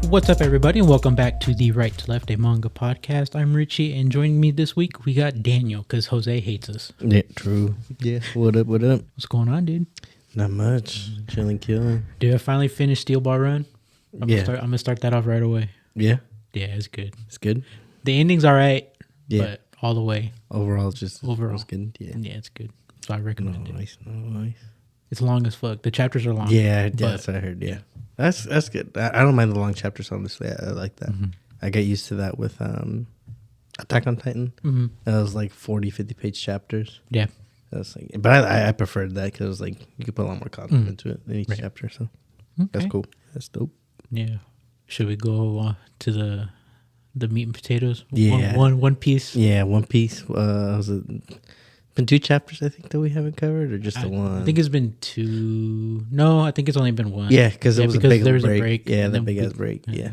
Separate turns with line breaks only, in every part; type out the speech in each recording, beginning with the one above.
What's up, everybody, and welcome back to the Right to Left, a manga podcast. I'm Richie, and joining me this week, we got Daniel, because Jose hates us.
Yeah, true. Yeah, what up, what up?
What's going on, dude?
Not much. Chilling, killing.
Dude, I finally finished Steel Ball Run. I'm gonna start that off right away.
Yeah?
Yeah, it's good.
It's good?
The ending's all right,
Yeah.
but all the way.
Overall,
It's
good. Yeah.
Yeah, it's good. So I recommend it.
Nice.
It's long as fuck. The chapters are long.
Yeah, that's what I heard, yeah. That's good. I don't mind the long chapters, honestly. I like that.
Mm-hmm.
I got used to that with Attack on Titan.
Mm-hmm.
That was like 40, 50-page chapters.
Yeah.
That's like, but I preferred that because it was like you could put a lot more content into it in each chapter. So that's cool. That's dope.
Yeah. Should we go to the meat and potatoes?
Yeah.
One Piece.
Yeah, One Piece. Was it been 2 chapters? I think that we haven't covered, or just the one?
I think it's been 2. No, I think it's only been 1.
Yeah, because it was a big
there was
break.
a break.
Yeah, the big ass break. Yeah.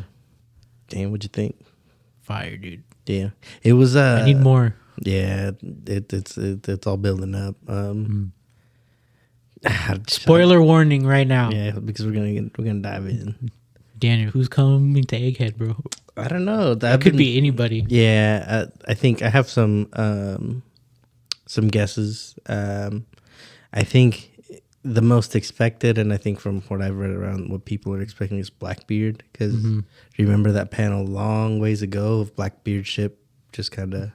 Damn, what'd you think?
Fire, dude.
Yeah, it was.
I need more.
Yeah, it's all building up.
Spoiler warning right now.
Yeah, because we're gonna dive in.
Daniel, who's coming to Egghead, bro?
I don't know.
That could be anybody.
Yeah, I think I have some guesses. I think the most expected, and I think from what I've read around, what people are expecting is Blackbeard. Because do you remember that panel long ways ago of Blackbeard's ship just kind of?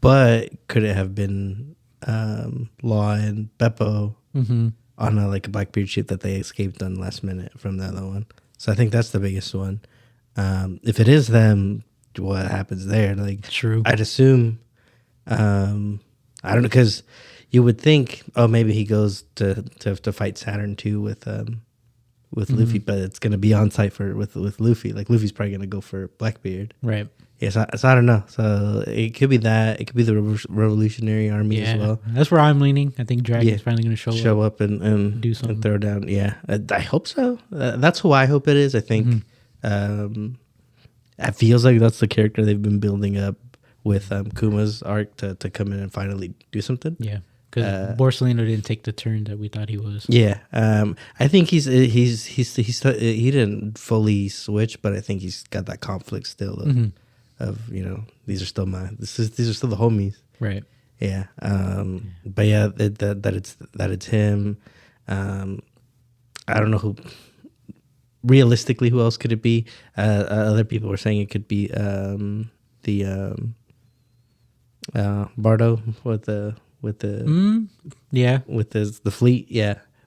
But could it have been Law and Beppo on a Blackbeard ship that they escaped on last minute from the other one? So I think that's the biggest one. If it is them, what happens there?
True.
I'd assume. I don't know, because you would think, oh, maybe he goes to fight Saturn too with Luffy, but it's gonna be on site with Luffy. Luffy's probably gonna go for Blackbeard,
right?
Yeah, so I don't know. So it could be that. It could be the Revolutionary Army as well.
That's where I'm leaning. I think Dragon's finally gonna show up
and
do something,
and throw down. Yeah, I hope so. That's who I hope it is. I think it feels like that's the character they've been building up with Kuma's arc to come in and finally do something.
Yeah, because Borsalino didn't take the turn that we thought he was.
Yeah, I think he didn't fully switch, but I think he's got that conflict still of these are still these are still the homies,
right?
Yeah, but yeah, that it's him. I don't know who. Realistically, who else could it be? Other people were saying it could be the Bardo with the fleet,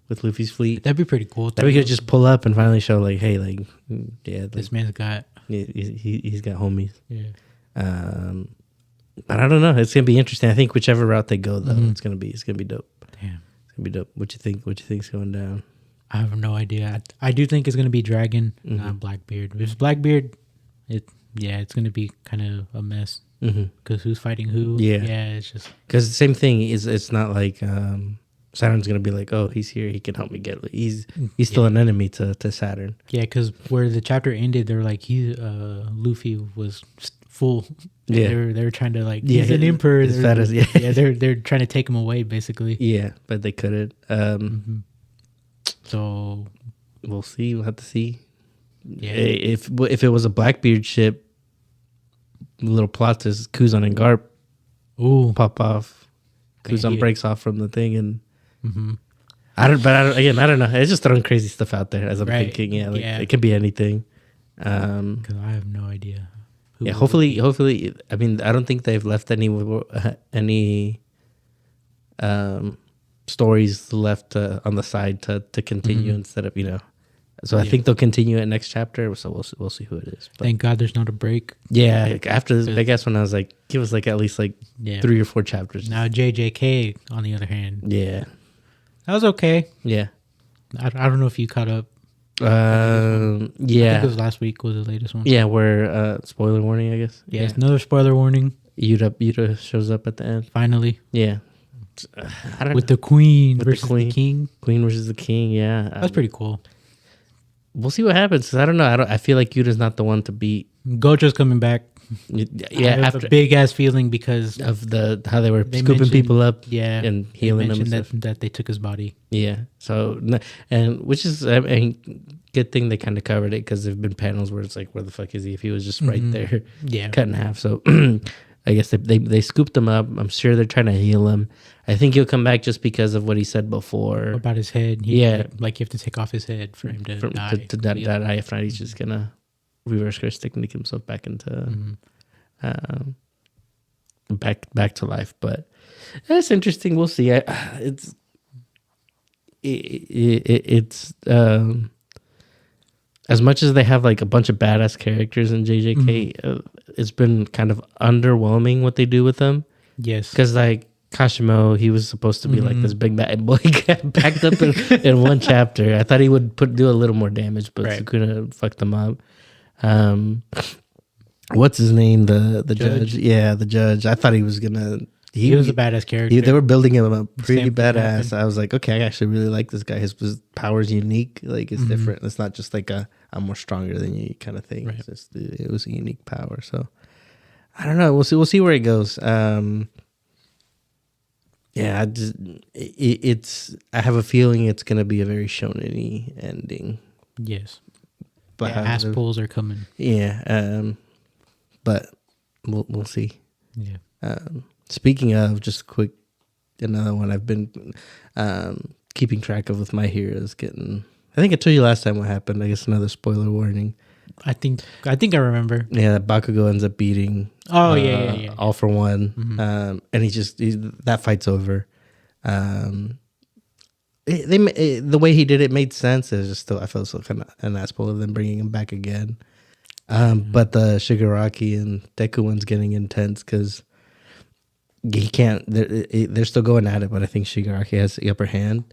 with Luffy's fleet.
That'd be pretty cool.
That we could just pull up and finally show hey,
this man's got
he's got homies.
Yeah.
But I don't know. It's gonna be interesting. I think whichever route they go though, it's gonna be dope.
Damn,
it's gonna be dope. What you think? What you think's going down?
I have no idea. I do think it's gonna be Dragon, not Blackbeard. If it's Blackbeard, it's gonna be kind of a mess. Because who's fighting who? Yeah, it's just
because the same thing is. It's not like Saturn's gonna be like, oh, he's here, he can help me get. He's still an enemy to Saturn.
Yeah, because where the chapter ended, they're like Luffy was full.
Yeah,
they were trying to he's an emperor. They're trying to take him away basically.
Yeah, but they couldn't.
So
we'll see. We'll have to see.
Yeah,
if it was a Blackbeard ship. Little plot is Kuzan and Garp pop off. Kuzan breaks off from the thing, and I don't know. It's just throwing crazy stuff out there as I'm thinking. It could be anything.
Because I have no idea.
Hopefully. I mean, I don't think they've left any stories left on the side to continue instead of So I think they'll continue it next chapter. So we'll see who it is. But
thank God there's not a break.
Yeah, after this big ass one, I was like, give us at least 3 or 4 chapters.
Now JJK on the other hand,
that
was okay.
Yeah,
I don't know if you caught up.
Yeah,
I think it was last week was the latest one.
Yeah, where spoiler warning, I guess.
Yeah, another spoiler warning.
Yuta shows up at the end
finally.
Yeah. I don't know.
The queen versus the king.
Queen versus the king. Yeah,
that's pretty cool.
We'll see what happens. I don't know. I feel like Yuta's not the one to beat.
Gojo's coming back.
Yeah,
I have a big ass feeling because
of how they were scooping people up, and healing them.
That they took his body.
Yeah. So and which is, I mean, good thing they kind of covered it, because there've been panels where it's like, where the fuck is he if he was just right there, cut in half. So I guess they scooped him up. I'm sure they're trying to heal him. I think he'll come back just because of what he said before
about his head. Like you have to take off his head for him to die.
To die. If not, he's just gonna reverse curse, sneak himself back into back to life. But that's interesting. We'll see. It's as much as they have like a bunch of badass characters in JJK, it's been kind of underwhelming what they do with them.
Yes,
because like Kashimo, he was supposed to be like this big bad boy, got packed up in one chapter. I thought he would do a little more damage, but Sukuna fucked them up. What's his name? The judge? Yeah, the judge. I thought he was gonna. He was
a badass character.
They were building him up pretty badass. I was like, okay, I actually really like this guy. His power's unique. Like, it's different. It's not just like I'm more stronger than you kind of thing. Right. It was a unique power. So I don't know. We'll see where it goes. Yeah, I have a feeling it's gonna be a very shonen-y ending.
Yes, but ass pulls are coming.
Yeah, but we'll see.
Yeah.
Speaking of, just quick, another one I've been keeping track of with My Heroes. I think I told you last time what happened. I guess another spoiler warning.
I think I remember.
Yeah, Bakugo ends up beating.
Oh yeah.
All for One, and that fight's over. The way he did it made sense. It's just still, I felt so kind of an asshole of them bringing him back again. But the Shigaraki and Deku one's getting intense because he can't. They're still going at it, but I think Shigaraki has the upper hand.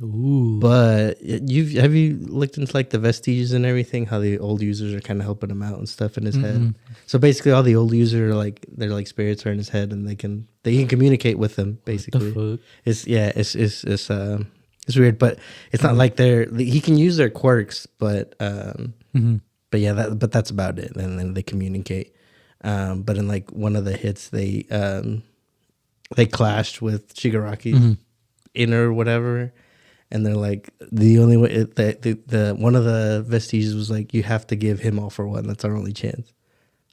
Ooh!
But have you looked into like the vestiges and everything? How the old users are kind of helping him out and stuff in his head. So basically, all the old users are like they're like spirits are in his head, and they can communicate with him. Basically,
what the
fuck? It's weird, but it's not like he can use their quirks, but yeah, that's about it. And then they communicate. But in like one of the hits, they clashed with Shigaraki's inner whatever, and they're like the only way the one of the vestiges was like, you have to give him All for One. That's our only chance.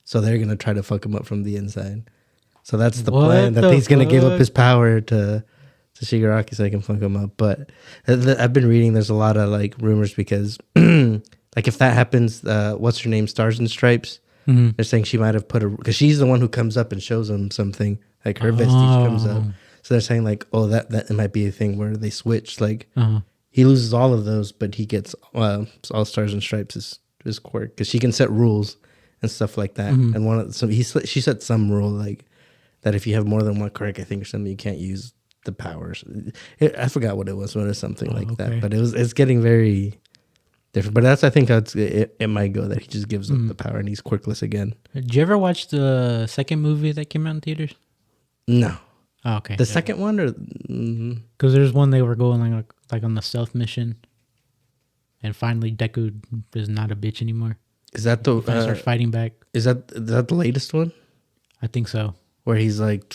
So they're gonna try to fuck him up from the inside. So that's the plan, that he's gonna give up his power to Shigaraki so I can fuck him up. But I've been reading, there's a lot of like rumors because like if that happens, what's her name, Stars and Stripes, they're saying she might have because she's the one who comes up and shows him something, like her vestige comes up. So they're saying like, oh, that might be a thing where they switch, like he loses all of those, but he gets all Stars and Stripes is quirk, because she can set rules and stuff like that. And she set some rule like that if you have more than one quirk, I think, or something, you can't use the powers. I forgot what it was, but it was something like that. But it's getting very different. But that's, I think, how it might go, that he just gives up the power and he's quirkless again.
Did you ever watch the second movie that came out in theaters?
No.
Oh, okay.
The second one, or
because there's one they were going like on the stealth mission, and finally Deku is not a bitch anymore.
Is that the
starts fighting back?
Is that the latest one?
I think so.
Where he's like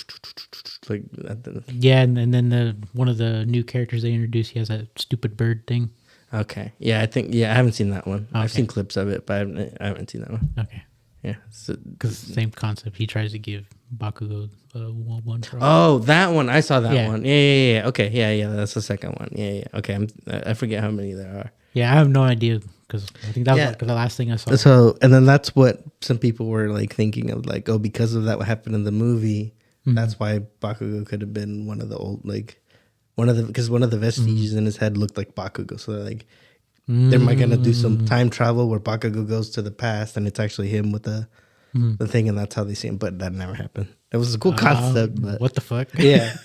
yeah, and then one of the new characters they introduced, he has a stupid bird thing.
Okay, yeah, I haven't seen that one. Okay. I've seen clips of it, but I haven't seen that one.
Okay,
yeah,
because same concept. He tries to give Bakugo one for all.
Oh, that one, I saw that one. Yeah. Okay, yeah, that's the second one. Yeah. Okay, I forget how many there are.
Yeah, I have no idea, because I think that was like the last thing I saw.
So, and then that's what some people were like thinking of, like, oh, because of that, what happened in the movie, that's why Bakugo could have been one of the old, like, because one of the vestiges in his head looked like Bakugo. So they're like, they're going to do some time travel where Bakugo goes to the past and it's actually him with the thing, and that's how they see him. But that never happened. It was a cool concept, but
what the fuck?
Yeah.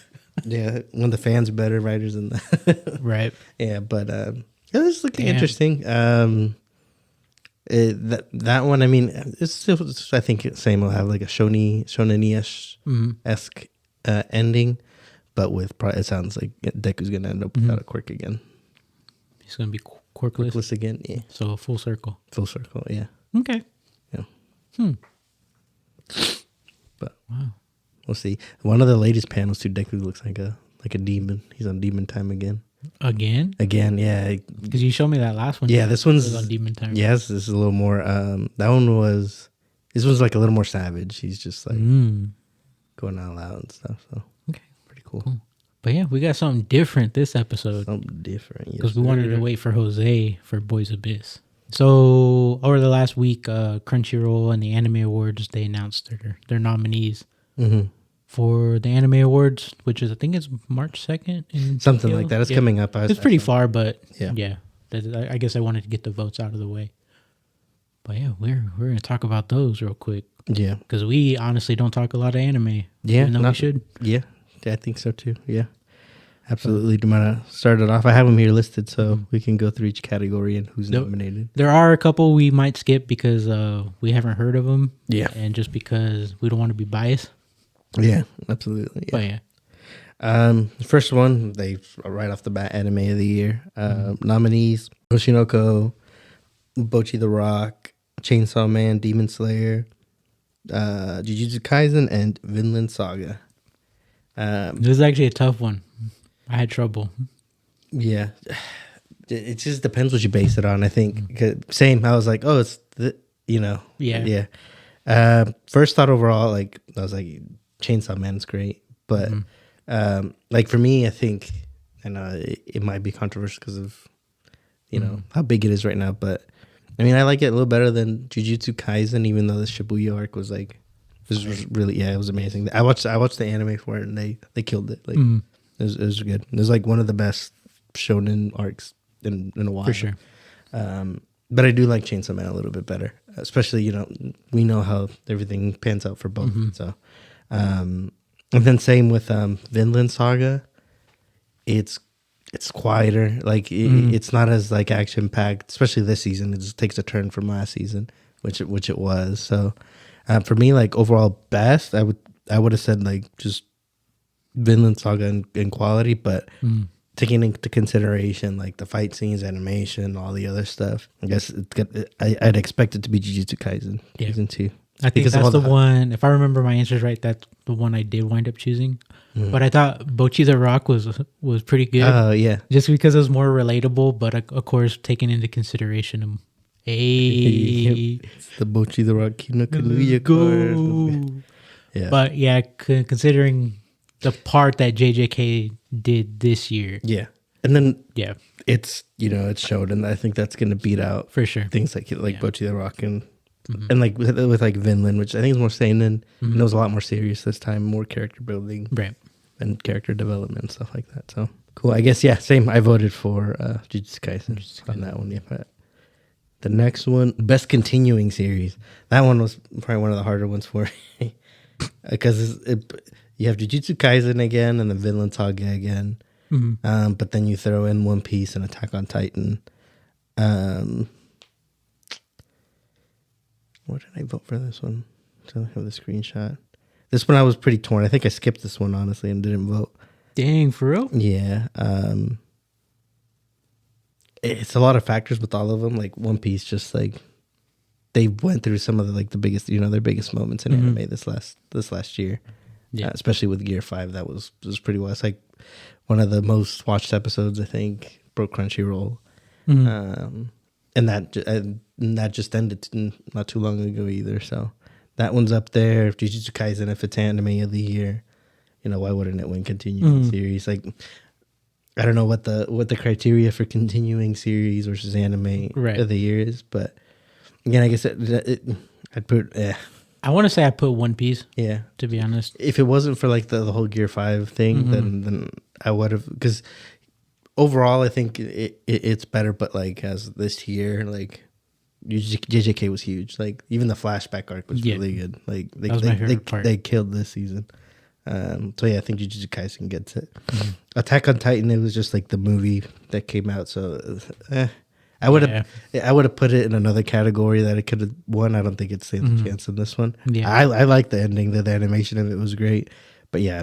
One of the fans better writers than that.
Right.
Yeah, but this is looking interesting. That one, I mean, it's still, I think, same. Will have like a shonen-esque ending, but with it sounds like Deku's gonna end up without a quirk again.
He's gonna be quirkless
again. Yeah.
So full circle.
Full circle. Yeah.
Okay.
Yeah. But
wow,
we'll see. One of the latest panels too, Deku looks like a demon. He's on demon time again.
Again,
yeah.
Because you showed me that last one.
Yeah, this one's
on Demon Time.
Yes, this is a little more. This one's like a little more savage. He's just like going all out and stuff. So
okay,
pretty cool.
But yeah, we got something different this episode.
Something different
because we wanted to wait for Jose for Boys Abyss. So over the last week, Crunchyroll and the Anime Awards, they announced their nominees for the Anime Awards, which is I think it's March 2nd.
Something like that. It's coming up.
It's pretty far, but yeah. I guess I wanted to get the votes out of the way. But yeah, we're gonna talk about those real quick.
Yeah,
because we honestly don't talk a lot of anime.
Yeah,
even though we should.
Yeah, I think so too. Yeah, absolutely. Do you want to start it off? I have them here listed, so we can go through each category and who's nominated.
There are a couple we might skip because we haven't heard of them.
Yeah,
and just because we don't want to be biased.
Yeah, absolutely. Yeah.
But yeah.
First one, they right off the bat, anime of the year. Nominees: Oshinoko, Bocchi the Rock, Chainsaw Man, Demon Slayer, Jujutsu Kaisen, and Vinland Saga.
This is actually a tough one. I had trouble. Yeah,
it just depends what you base it on. I think same. I was like, oh, it's yeah. First thought overall, like I was like, Chainsaw Man's great, but like for me, I think, and it might be controversial because of how big it is right now, but I mean, I like it a little better than Jujutsu Kaisen, even though the Shibuya arc was like, this was really, it was amazing. I watched the anime for it, and they killed it. Like it was good. It was like one of the best shonen arcs in a while,
for sure.
But I do like Chainsaw Man a little bit better, especially we know how everything pans out for both. So, and then same with Vinland Saga. It's quieter, like it's not as like action packed, especially this season. It just takes a turn from last season, which it was. So for me, like overall best, I would have said like just Vinland Saga in quality, but taking into consideration like the fight scenes, animation, all the other stuff, I guess I'd expect it to be Jujutsu Kaisen season 2.
I think that's the one. If I remember my answers right, that's the one I did wind up choosing. But I thought Bocchi the Rock was pretty good.
Oh yeah,
just because it was more relatable. But of course, taking into consideration,
it's the Bocchi the Rock Kino Kanuya card.
Yeah, but yeah, considering the part that JJK did this year,
and then it's it's showed, and I think that's gonna beat out
for sure
things like Bocchi the Rock and like with like Vinland, which I think is more seinen, and it was a lot more serious this time, more character building,
right,
and character development and stuff like that. So cool. I guess same. I voted for Jujutsu Kaisen on that one. Yeah, but the next one, best continuing series. That one was probably one of the harder ones for me because you have Jujutsu Kaisen again and then Vinland Saga again, but then you throw in One Piece and Attack on Titan. What did I vote for this one? I have the screenshot. This one I was pretty torn. I think I skipped this one, honestly, and didn't vote.
Dang, for real?
Yeah. It's a lot of factors with all of them. Like One Piece, just like they went through some of the biggest, their biggest moments in anime this last year. Yeah. Especially with Gear 5, that was pretty well. It's like one of the most watched episodes, I think, broke Crunchyroll. And that just ended not too long ago either. So that one's up there. Jujutsu Kaisen, if it's anime of the year, why wouldn't it win continuing series? Like, I don't know what the criteria for continuing series versus anime of the year is, but again, I guess I'd put.
I want to say I put One Piece.
Yeah,
to be honest,
if it wasn't for like the whole Gear 5 thing, then I would have, because overall, I think it's better, but like as this year, like JJK was huge. Like even the flashback arc was really good. Like they killed this season. So yeah, I think Jujutsu Kaisen gets it. Attack on Titan, it was just like the movie that came out. So I would have put it in another category that it could have won. I don't think it stands a chance in this one. Yeah, I like the ending. The animation of it was great, but yeah,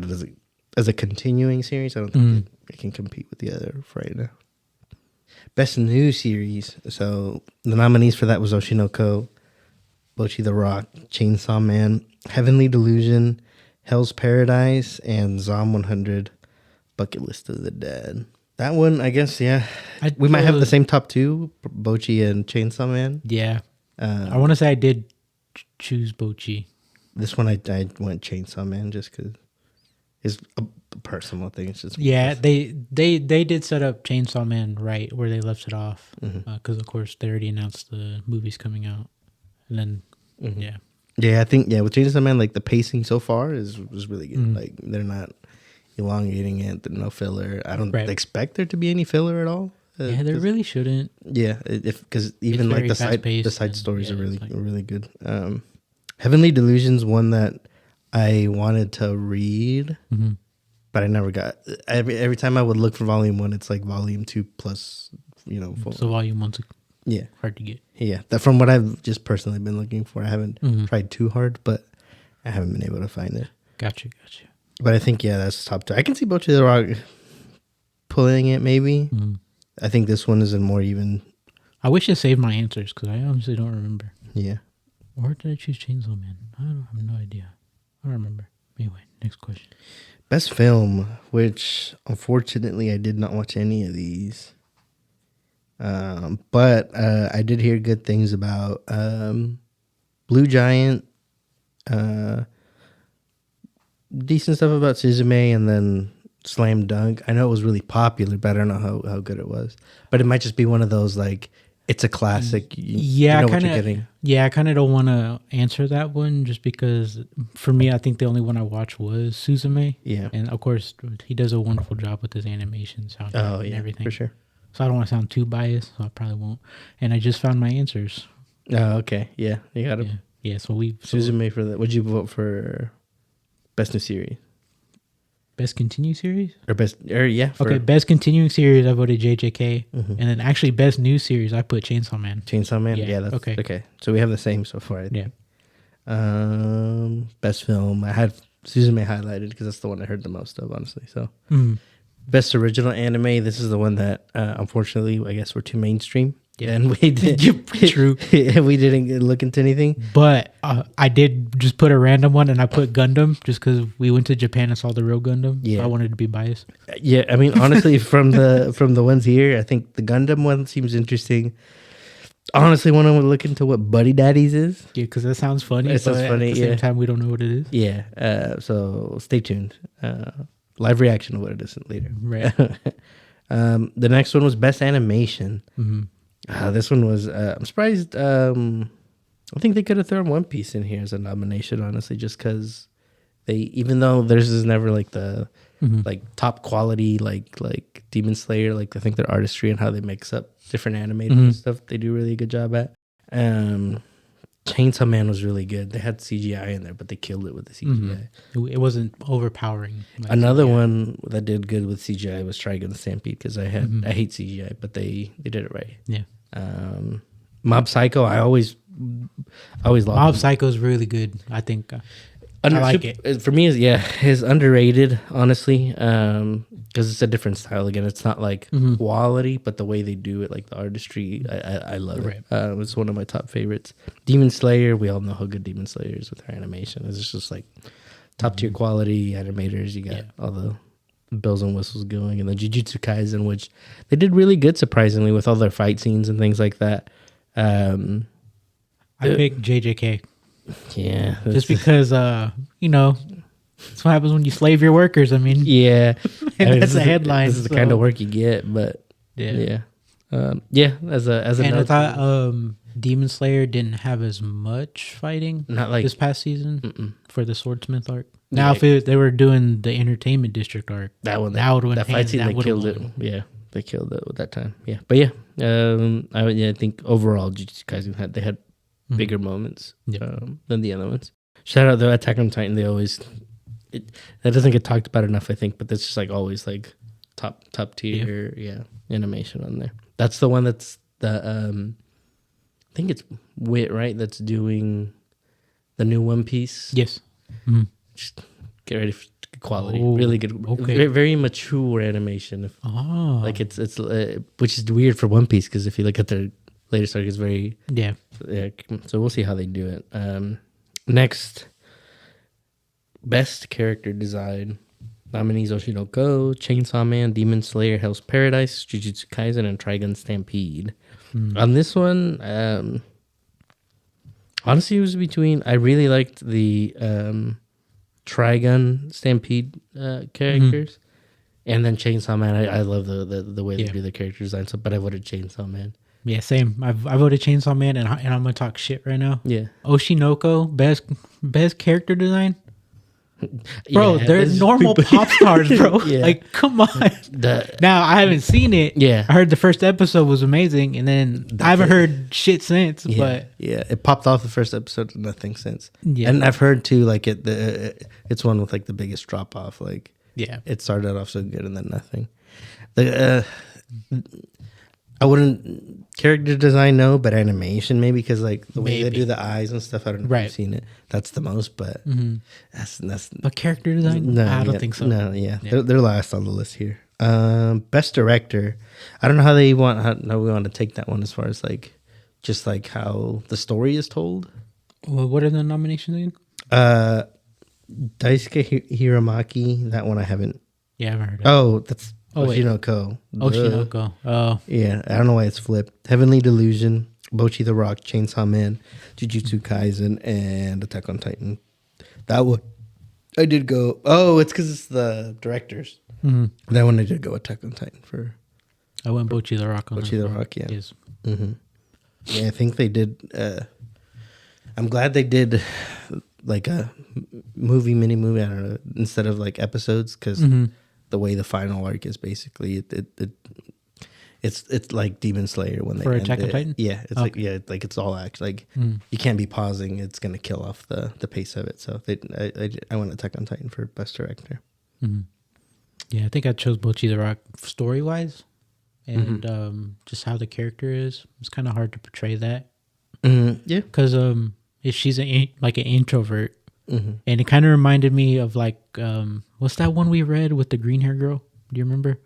as a continuing series, I don't think it can compete with the other right now. Best new series. So the nominees for that was Oshinoko, Bocchi the Rock, Chainsaw Man, Heavenly Delusion, Hell's Paradise, and Zom 100, Bucket List of the Dead. That one, I guess, yeah. We might have the same top two, Bochi and Chainsaw Man.
Yeah. I want to say I did choose Bochi.
This one, I went Chainsaw Man just because it's a personal thing. It's just
they did set up Chainsaw Man right where they left it off because of course they already announced the movie's coming out, and then
I think with Chainsaw Man, like the pacing so far was really good. Like they're not elongating it, no filler. I don't expect there to be any filler at all.
There really shouldn't.
Yeah, because even like the side stories are really good. Heavenly Delusion's one that I wanted to read, but I never got. Every time I would look for volume 1, it's like volume 2 plus, 4.
So volume 1's hard to get.
Yeah, that from what I've just personally been looking for. I haven't tried too hard, but I haven't been able to find it.
Gotcha.
But I think that's top 2. I can see Bochi the Rock pulling it maybe. I think this one is a more even.
I wish I saved my answers because I honestly don't remember.
Yeah.
Or did I choose Chainsaw Man? I have no idea. I don't remember. Anyway, next question.
Best film, which unfortunately I did not watch any of these. But I did hear good things about Blue Giant, decent stuff about Suzume, and then Slam Dunk. I know it was really popular, but I don't know how good it was. But it might just be one of those, like, it's a classic.
I kind of don't want to answer that one just because for me, I think the only one I watched was Suzume.
Yeah.
And of course, he does a wonderful job with his animations and everything.
For sure.
So I don't want to sound too biased, so I probably won't. And I just found my answers.
Oh, okay. Yeah. You got to.
Yeah. So
Suzume for that. Would you vote for Best New Series?
Best continuing series?
Best
continuing series, I voted JJK. And then actually best new series, I put Chainsaw Man.
Chainsaw Man? Yeah, that's okay. So we have the same so far, I think. Yeah. Best film, I had Suzume highlighted because that's the one I heard the most of, honestly. So best original anime, this is the one that unfortunately, I guess we're too mainstream. Yeah, and we did.
True.
We didn't look into anything.
But I did just put a random one, and I put Gundam just because we went to Japan and saw the real Gundam. Yeah, so I wanted to be biased.
Yeah, I mean, honestly, from the ones here, I think the Gundam one seems interesting. Honestly, want to look into what Buddy Daddies is.
Yeah, because that sounds funny.
It sounds funny.
At the same time, we don't know what it is.
Yeah. So stay tuned. Live reaction of what it is later.
Right.
The next one was best animation. This one was, I'm surprised, I think they could have thrown One Piece in here as a nomination, honestly, just because even though theirs is never like the, like top quality, like Demon Slayer, like I think their artistry and how they mix up different animated and stuff, they do really good job at. Chainsaw Man was really good. They had CGI in there, but they killed it with the CGI.
It wasn't overpowering.
Like another one that did good with CGI was Trigun Stampede because I hate CGI, but they did it right.
Yeah.
Mob Psycho, I always love
Mob Psycho is really good. I think I like it.
For me, is underrated, honestly, because it's a different style. Again, it's not like quality, but the way they do it, like the artistry, I love it. It's one of my top favorites. Demon Slayer, we all know how good Demon Slayer is with her animation. It's just like top tier quality animators. You got all the bells and whistles going, and then Jujutsu Kaisen, which they did really good, surprisingly, with all their fight scenes and things like that. I
picked JJK.
Yeah,
just because that's what happens when you slave your workers. I mean, that's a headline.
This is the kind of work you get, but as
I thought Demon Slayer didn't have as much fighting,
not like
this past season for the Swordsmith arc. Now, if they were doing the Entertainment District arc,
that fight scene, they killed it. Yeah, they killed it at that time. Yeah, but I think overall, Jujutsu Kaisen they had bigger moments than the other ones. Shout out though, Attack on Titan. They always that doesn't get talked about enough, I think, but that's just like always like top tier animation on there. That's the one that's the I think it's Wit, right? That's doing the new One Piece.
Yes.
Just get ready for quality, really good, very, very mature animation. Like it's which is weird for One Piece because if you look at their latest arc, it's very so we'll see how they do it. Next, best character design. Nominees Oshinoko, Chainsaw Man, Demon Slayer, Hell's Paradise, Jujutsu Kaisen, and Trigun Stampede. On this one, honestly, it was between. I really liked the Trigun Stampede characters, and then Chainsaw Man. I love the way they do the character design. So, but I voted Chainsaw Man.
Yeah, same. I voted Chainsaw Man, and I'm gonna talk shit right now.
Yeah,
Oshinoko, best character design. Bro,
yeah,
they're normal pop stars, bro.
Yeah.
Like, come on. Now, I haven't seen it.
Yeah.
I heard the first episode was amazing, and then I haven't heard shit since.
Yeah.
But
yeah, it popped off the first episode, nothing since.
Yeah.
And I've heard too, like it's one with like the biggest drop off. Like,
yeah,
it started off so good and then nothing. I wouldn't character design but animation maybe, because like the way they do the eyes and stuff. I don't know if you've seen it. That's the most, but that's
but character design.
No,
I don't think so.
No, yeah. They're last on the list here. Best director. I don't know how we want to take that one as far as like just like how the story is told.
Well, what are the nominations again?
Daisuke Hiramaki. That one I haven't.
Yeah, I haven't heard of.
Oh, that's
Oshinoko. Oshinoko. Oh.
Yeah, I don't know why it's flipped. Heavenly Delusion, Bocchi the Rock, Chainsaw Man, Jujutsu Kaisen, and Attack on Titan. That one, I did go. Oh, it's because it's the directors. Mm-hmm. That one I did go Attack on Titan for.
I went Bocchi the Rock on
Bocchi the Rock, yeah.
Yes.
Mm-hmm. Yeah, I think they did. I'm glad they did like a mini movie. I don't know, instead of like episodes, because the way the final arc is basically it's like Demon Slayer when they
for
end
Attack on Titan.
Yeah, it's like it's all act like you can't be pausing. It's gonna kill off the pace of it. So I went Attack on Titan for best director.
Mm-hmm. Yeah, I think I chose Bocchi the Rock story wise, and just how the character is. It's kind of hard to portray that.
Yeah,
because she's like an introvert, and it kind of reminded me of like what's that one we read with the green hair girl? Do you remember?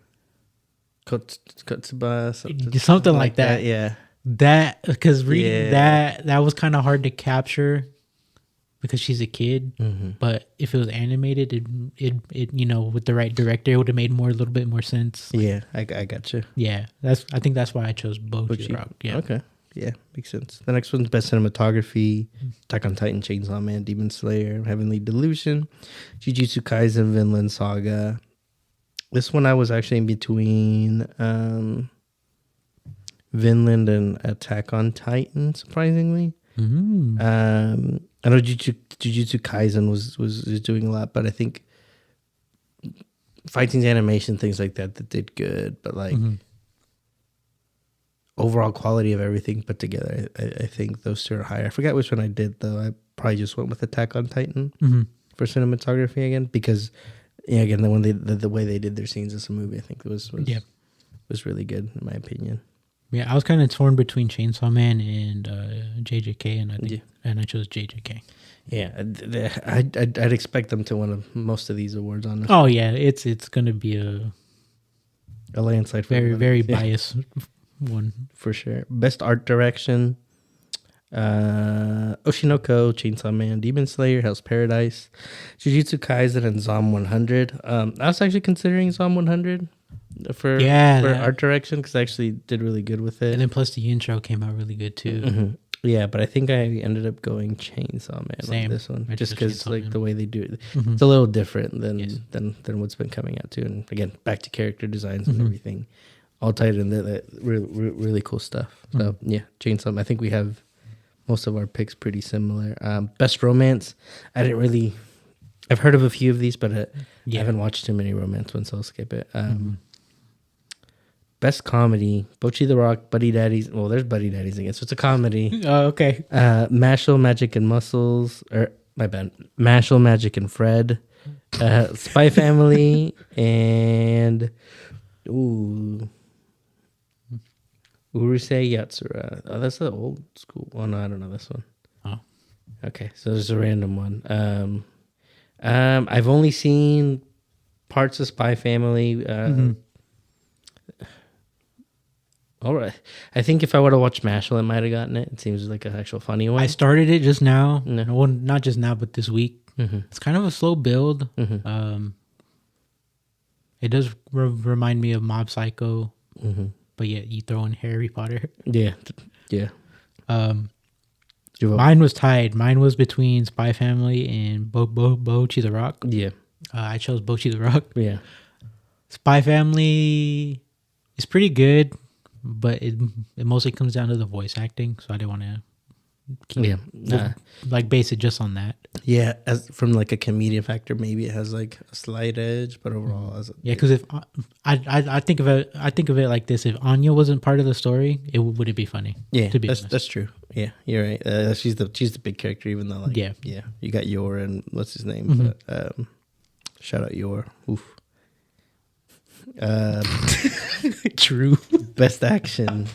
Kotsuba,
something like that.
Yeah,
that because reading that was kind of hard to capture because she's a kid. But if it was animated, it with the right director, it would have made a little bit more sense.
Yeah, I got you.
Yeah, I think that's why I chose Bocchi the Rock. Yeah,
okay. Yeah, makes sense. The next one's best cinematography: Attack on Titan, Chainsaw Man, Demon Slayer, Heavenly Delusion, Jujutsu Kaisen, Vinland Saga. This one I was actually in between Vinland and Attack on Titan, surprisingly. I know Jujutsu Kaisen was doing a lot, but I think fighting, animation, things like that did good, but like overall quality of everything put together, I think those two are higher. I forgot which one I did though. I probably just went with Attack on Titan for cinematography again, because again the way they did their scenes as a movie, I think was really good in my opinion. Yeah,
I was kind of torn between Chainsaw Man and JJK, and I chose JJK.
Yeah, I'd expect them to win most of these awards, honestly.
Oh yeah, it's going to be a
landslide.
Very biased one
for sure. Best art direction: Oshinoko, Chainsaw Man, Demon Slayer, Hell's Paradise, Jujutsu Kaisen, and Zom 100. I was actually considering Zom 100 for art direction, because I actually did really good with it.
And then plus the intro came out really good too.
Yeah, but I think I ended up going Chainsaw Man on this one, just because like the way they do it, it's a little different than what's been coming out too. And again, back to character designs and everything, all tied in that really cool stuff. So yeah, Chainsaw Man. I think we have most of our picks pretty similar. Best romance. I've heard of a few of these, but I haven't watched too many romance ones, so I'll skip it. Best comedy: Bocchi the Rock, Buddy Daddies. Well, there's Buddy Daddies again, so it's a comedy.
Oh, okay.
Mashal, Magic and Muscles, or my bad, Mashal, Magic and Fred, Spy Family, and Urusei Yatsura. Oh, that's the old school. Oh no, I don't know this one.
Oh,
okay. So there's a random one. I've only seen parts of Spy Family. All right. I think if I would have watched Mashal, I might have gotten it. It seems like an actual funny one.
I started it just now. No, well, not just now, but this week. It's kind of a slow build. It does remind me of Mob Psycho, but yeah, you throw in Harry Potter.
Yeah, yeah.
Mine was tied. Mine was between Spy Family and Bochi the Rock.
Yeah,
I chose Bochi the Rock.
yeah.
Spy Family is pretty good, but it mostly comes down to the voice acting. So I didn't want to base it just on that.
Yeah, as from like a comedian factor, maybe it has like a slight edge, but overall,
Because if I think of it, like this: if Anya wasn't part of the story, would it be funny?
Yeah,
to be
that's true. Yeah, you're right. She's the big character, even though like yeah. You got Yor and what's his name? But, shout out Yor. Oof.
True.
Best action.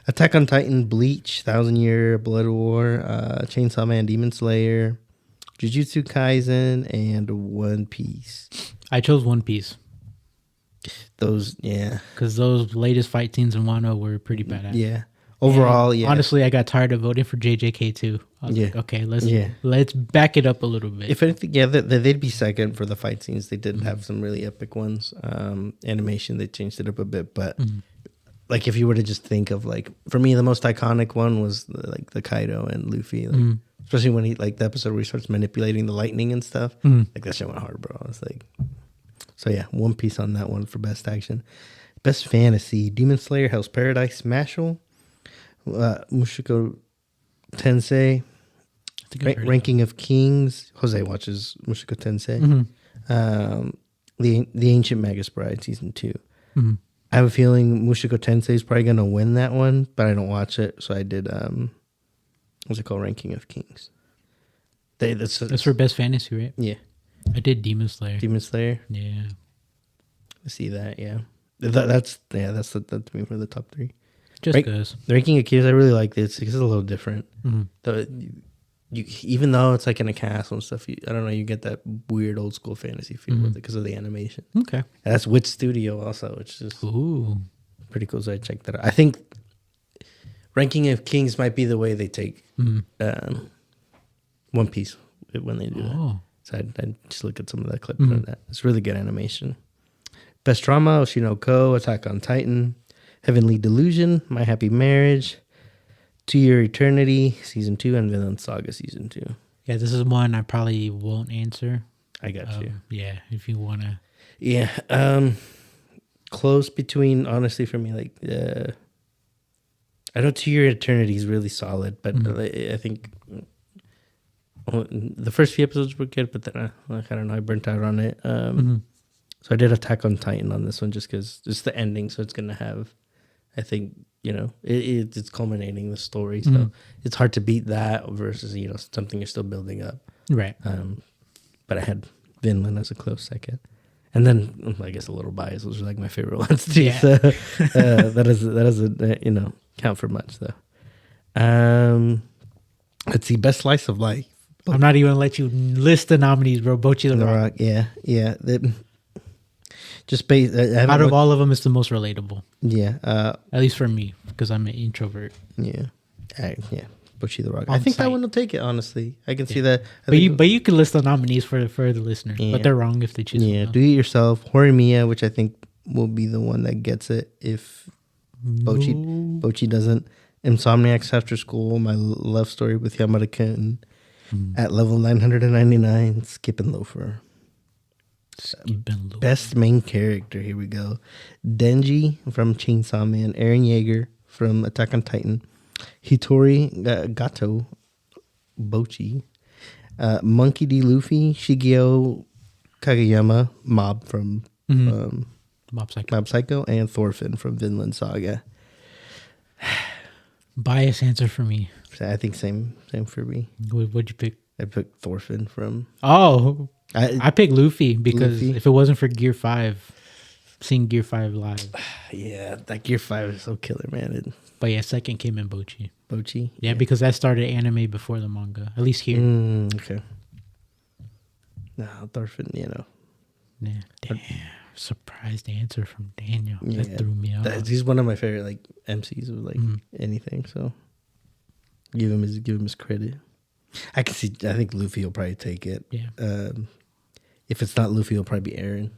Attack on Titan, Bleach, 1,000 Year Blood War, Chainsaw Man, Demon Slayer, Jujutsu Kaisen, and One Piece.
I chose One Piece.
Those, yeah.
Because those latest fight scenes in Wano were pretty badass.
Yeah. Overall, yeah.
Honestly, I got tired of voting for JJK too. I was like, okay, let's back it up a little bit.
If anything, yeah, they'd be second for the fight scenes. They did have some really epic ones. Animation, they changed it up a bit, but like if you were to just think of like, for me, the most iconic one was like the Kaido and Luffy, like, especially when he like the episode where he starts manipulating the lightning and stuff. Like that shit went hard, bro. It's like, so yeah, One Piece on that one for best action. Best fantasy: Demon Slayer, Hell's Paradise, Smashville, Mushoku Tensei, Ranking of Kings. Jose watches Mushoku Tensei. The Ancient Magus Bride season 2. I have a feeling Mushoku Tensei is probably gonna win that one, but I don't watch it, so I did. What's it called? Ranking of Kings. That's
for best fantasy, right?
Yeah,
I did Demon Slayer.
Demon Slayer.
Yeah,
I see that. Yeah, that's to me for the top 3.
Just because
the Ranking of Kings, I really like this because it's a little different. You even though it's like in a castle and stuff, I don't know, you get that weird old school fantasy feel with it because of the animation.
Okay,
and that's Witch Studio also, which is pretty cool. So I checked that out. I think Ranking of Kings might be the way they take One Piece when they do that. So I just look at some of that clip from that. It's really good animation. Best drama: Oshinoko, Attack on Titan, Heavenly Delusion, My Happy Marriage, 2 Year Eternity Season 2, and Vinland Saga Season 2.
Yeah, this is one I probably won't answer.
I got you.
Yeah, if you want to.
Yeah, close between, honestly, for me, like, I know 2 Year Eternity is really solid, but I think the first few episodes were good, but then I don't know, I burnt out on it. So I did Attack on Titan on this one just because it's the ending, so it's going to have, I think, it's culminating the story, so it's hard to beat that versus, something you're still building up.
Right.
But I had Vinland as a close second. And then, I guess a little bias, those are like my favorite ones too. Yeah. So that doesn't, count for much though. Let's see, best slice of life.
I'm not even gonna let you list the nominees, bro. Bochi the Rock.
Yeah. Just based
out of all of them, it's the most relatable.
Yeah,
at least for me, because I'm an introvert.
Yeah, Bochi the Rock. I think that one will take it. Honestly, I can see that.
But you can list the nominees for the listeners, but they're wrong if they choose.
Yeah, Do It Yourself, Horimiya, which I think will be the one that gets it if Bochi doesn't. Insomniacs After School, My Love Story with Yamada-kun, At Level 999, Skip and Loafer. Best main character, here we go. Denji from Chainsaw Man, Eren Yeager from Attack on Titan, Hitori Gato, Bochi, Monkey D. Luffy, Shigeo Kageyama, Mob from Mob Psycho, and Thorfinn from Vinland Saga.
Bias answer for me.
I think same for me.
What'd you pick?
I picked Thorfinn from...
Oh, I picked Luffy because if it wasn't for Gear 5, seeing Gear 5 live.
Yeah, that Gear 5 is so killer, man.
But yeah, second came in Bochi.
Bochi?
Yeah, because that started anime before the manga, at least here.
Okay. No, Thorfinn,
Yeah, damn. Surprised answer from Daniel. That threw me off.
He's one of my favorite like MCs of anything, so give him his credit. I think Luffy will probably take it.
Yeah.
If it's not Luffy, it'll probably be Eren.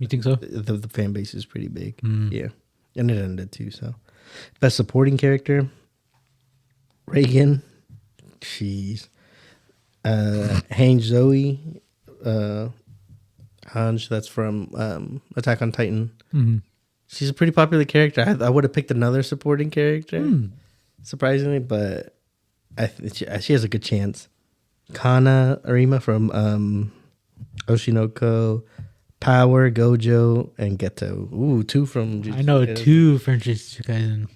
You think so?
The fan base is pretty big. Yeah, and it ended too. So, best supporting character, Reagan. Jeez. Hange Zoe. Hange, that's from Attack on Titan.
Mm-hmm.
She's a pretty popular character. I would have picked another supporting character, surprisingly, but she has a good chance. Kana Arima from Oshinoko, Power, Gojo, and Geto. Ooh, 2 from Jujutsu
I know
Kaisen.
2 from Jujutsu Kaisen.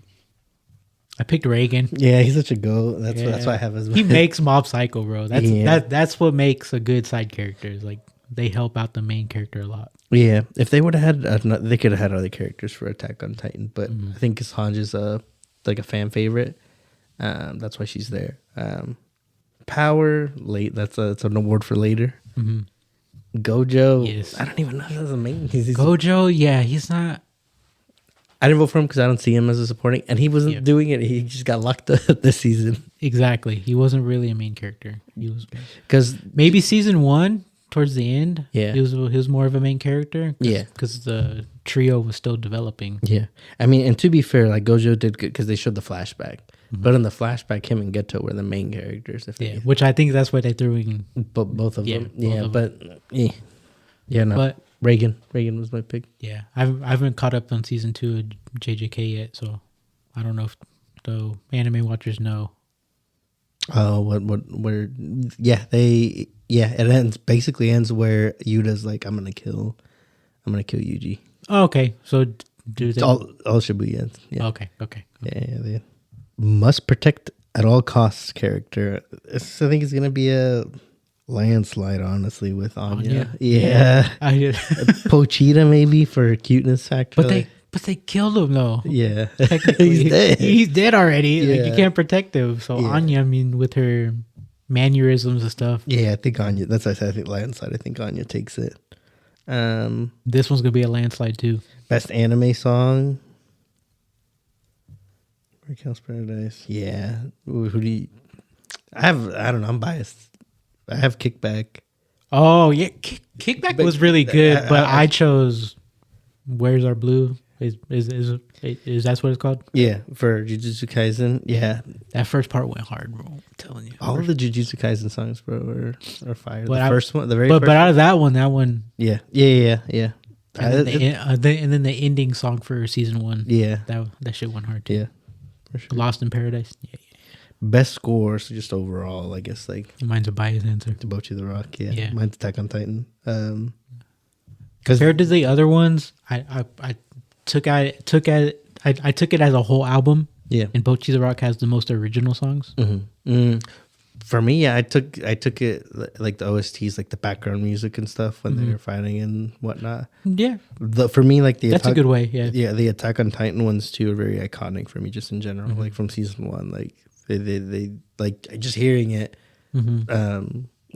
I picked Reagan.
Yeah, he's such a goat. That's why I have his.
He makes Mob Psycho, bro.
Yeah.
That's what makes a good side character. Is like they help out the main character a lot.
Yeah, if they would have had, they could have had other characters for Attack on Titan, but I think because Hange is like a fan favorite, that's why she's there. Power, late. That's an award for later.
Mm-hmm.
Gojo,
Yes.
I don't even know if that's a main.
Gojo, yeah, he's not.
I didn't vote for him because I don't see him as a supporting, and he wasn't doing it. He just got locked up this season.
Exactly, he wasn't really a main character. He was
Because
maybe season 1 towards the end.
Yeah.
he was more of a main character.
Yeah.
Because the trio was still developing.
yeah, I mean, and to be fair, like Gojo did good because they showed the flashback. But in the flashback, him and Geto were the main characters.
Yeah, which I think that's why they threw in.
Both of them.
both
Yeah,
of
but no.
But
Reagan was my pick.
yeah, I haven't caught up on season 2 of JJK yet, so I don't know if the anime watchers know.
Oh, where? Yeah, it basically ends where Yuda's like, I'm gonna kill Yuji.
Oh, okay, so do
It's
they?
all Shibuya ends. Yeah.
Okay.
Yeah. They must protect at all costs character. I think it's gonna be a landslide, honestly, with Anya. Yeah. Pochita maybe for cuteness factor.
But they killed him though.
Yeah.
Technically,
He's dead.
He's dead already. Like,
Yeah.
you can't protect him. So
Yeah.
Anya, I mean, with her mannerisms and stuff,
Yeah, I think Anya. That's what I said. I think landslide. I think Anya takes it.
this one's gonna be a landslide too.
Best anime song. Breakhouse Paradise. Yeah. Who do you? I don't know. I'm biased. I have Kickback.
Oh yeah, Kickback was really good, but I chose Where's Our Blue. Is that what it's called?
Yeah, for Jujutsu Kaisen. Yeah,
That first part went hard, bro. I'm telling you.
all of the Jujutsu Kaisen songs, bro, are fire.
But
The first one,
but out of that one,
Yeah.
and then the ending song for season 1.
Yeah,
That shit went hard too.
yeah, for sure.
Lost in Paradise. Yeah.
Best scores, just overall, I guess, like
Mine's a biased answer.
Debauchery the Rock. Yeah,
Yeah.
mine's Attack on Titan.
Compared to the other ones, I took it as a whole album.
Yeah.
And Bocchi the Rock has the most original songs.
For me, yeah, I took it like the OSTs, like the background music and stuff when they were fighting and whatnot.
Yeah,
For me, like
that's a good way. Yeah,
Yeah, the Attack on Titan ones too are very iconic for me, just in general. Like from season 1, like they like just hearing it.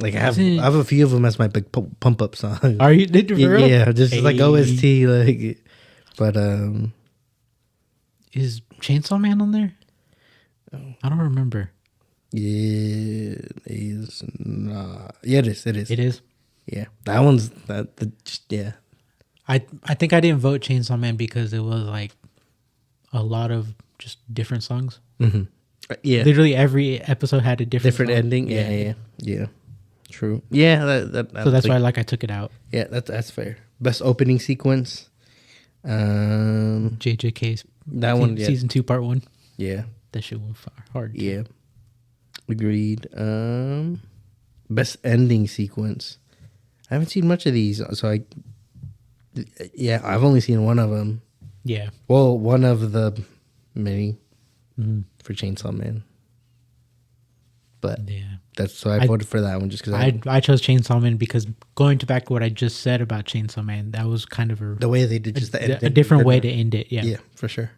Like I have a few of them as my big pump up song.
Are you? Did you?
Yeah, just like OST, like. But
is Chainsaw Man on there? I don't remember.
Yeah, it is not. Yeah, it is.
It is.
Yeah, that one's yeah.
I think I didn't vote Chainsaw Man because it was like a lot of just different songs.
Yeah,
Literally every episode had a different song.
ending. Yeah. True. Yeah,
So that's why I took it out.
Yeah, that's fair. Best opening sequence.
JJK's
That one,
season 2 part 1.
Yeah.
That shit went hard.
Yeah. Agreed. Best ending sequence. I haven't seen much of these, so I've only seen one of them.
Yeah.
Well, one of the many for Chainsaw Man. But
Yeah.
I voted for that one just because
I chose Chainsaw Man because going back to what I just said about Chainsaw Man, that was kind of
the way they did just the ending.
a different way to end it. Yeah.
Yeah, for sure.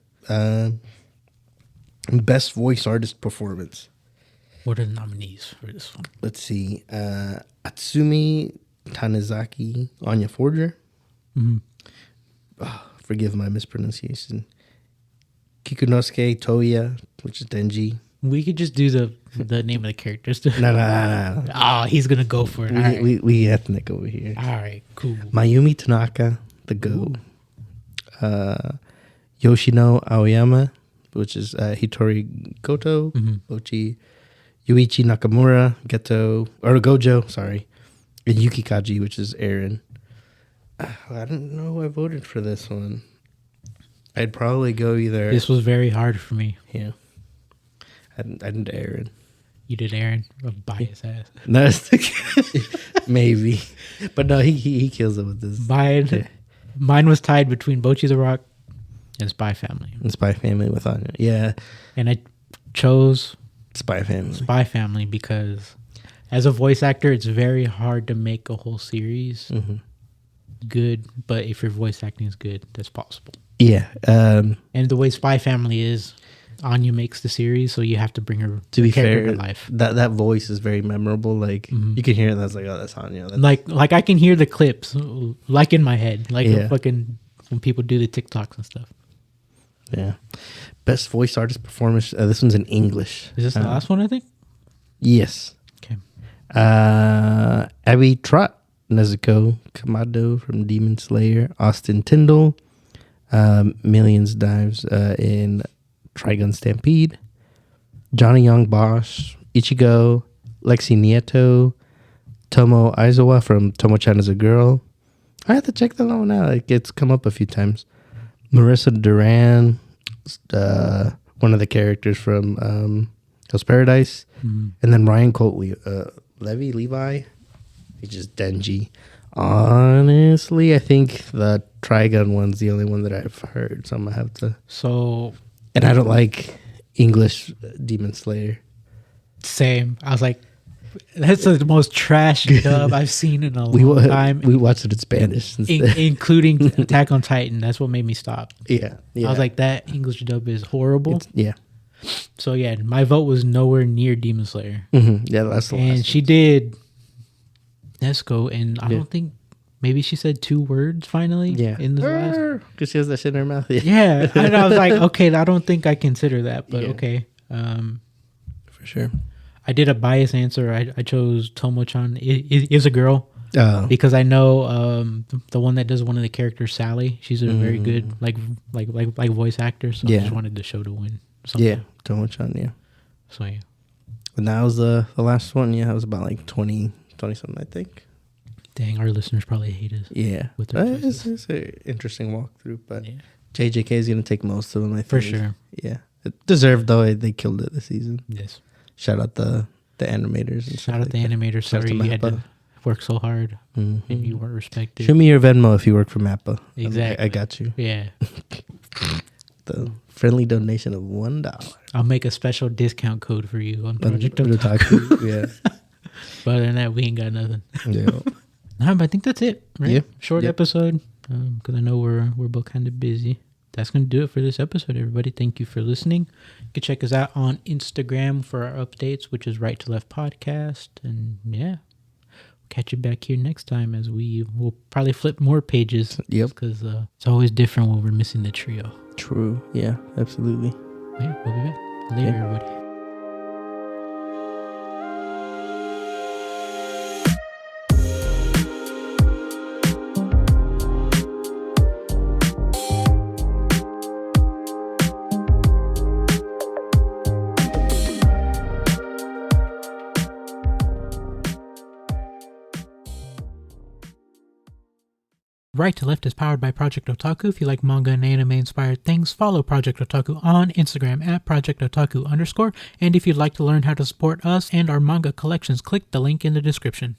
Best voice artist performance.
What are the nominees for this one?
Let's see. Atsumi Tanizaki, Anya Forger. Forgive my mispronunciation. Kikunosuke Toya, which is Denji.
We could just do the name of the characters.
No.
Oh, he's gonna go for it. All right.
We ethnic over here.
All right, cool.
Mayumi Tanaka, the GOAT. Yoshino Aoyama, which is Hitori Goto, Yuichi Nakamura, Gojo, sorry, and Yuki Kaji, which is Aaron. I don't know who I voted for this one. I'd probably go either.
This was very hard for me.
Yeah. I did Aaron.
You did Aaron? A bias ass.
No, maybe. But no, he kills it with this.
Mine was tied between Bocchi the Rock and Spy Family.
And Spy Family with Anya. Yeah.
And I chose
Spy
Family because as a voice actor, it's very hard to make a whole series good. But if your voice acting is good, that's possible.
Yeah.
And the way Spy Family is, Anya makes the series, so you have to bring her
to be fair
to life.
That voice is very memorable. Like you can hear it, that's like, oh, that's Anya.
Like I can hear the clips like in my head, like fucking when people do the TikToks and stuff.
Yeah. Best voice artist performance. This one's in English.
Is this the last one? I think.
Yes.
Okay.
Abby Trott, Nezuko Kamado from Demon Slayer, Austin Tyndall, Millions Dives in Trigun Stampede, Johnny Young Bosch, Ichigo, Lexi Nieto, Tomo Aizawa from Tomo-chan is a Girl. I have to check that one out. Like, it's come up a few times. Marissa Duran, one of the characters from Hell's Paradise, and then Ryan Colt Levi. He's just Denji. Honestly, I think the Trigun one's the only one that I've heard, so I'm gonna have to. And I don't like English Demon Slayer.
Same. I was like, that's the most trash dub I've seen in a long time.
We watched it in Spanish,
including Attack on Titan. That's what made me stop.
Yeah.
I was like, that English dub is horrible.
Yeah.
So yeah, my vote was nowhere near Demon Slayer.
Yeah, that's the last.
And she did Nezuko, and I don't think maybe she said 2 words finally.
Yeah,
in the last,
because she has that shit in her mouth.
Yeah, and I was like, okay, I don't think I consider that, but okay.
For sure.
I did a biased answer. I chose Tomo-chan is a Girl because I know the one that does one of the characters, Sally. She's a very good like voice actor. So I just wanted the show to win. Something.
Yeah, Tomo-chan. Yeah.
So yeah.
And that was the last one. Yeah, it was about like 20 something, I think.
Dang, our listeners probably hate us.
Yeah,
with their
it's an interesting walkthrough, but JJK is gonna take most of them. I think
for sure.
Yeah, it deserved though. They killed it this season.
Yes.
Shout out the animators. And
shout out the animators. Sorry you had to work so hard. And you weren't respected.
Show me your Venmo if you work for Mappa.
Exactly.
I got you.
Yeah.
The friendly donation of $1.
I'll make a special discount code for you on Project Otaku.
Yeah.
But other than that, we ain't got nothing.
Yeah.
No, but I think that's it. Right?
Yeah.
Short episode. Because I know we're both kind of busy. That's going to do it for this episode, everybody. Thank you for listening. You can check us out on Instagram for our updates, which is Right to Left Podcast. And yeah, we'll catch you back here next time as we will probably flip more pages.
Yep.
Because it's always different when we're missing the trio.
True. Yeah, absolutely.
Yeah, we'll be back later, everybody. Right to Left is powered by Project Otaku. If you like manga and anime inspired things, follow Project Otaku on Instagram at Project Otaku_. And if you'd like to learn how to support us and our manga collections, click the link in the description.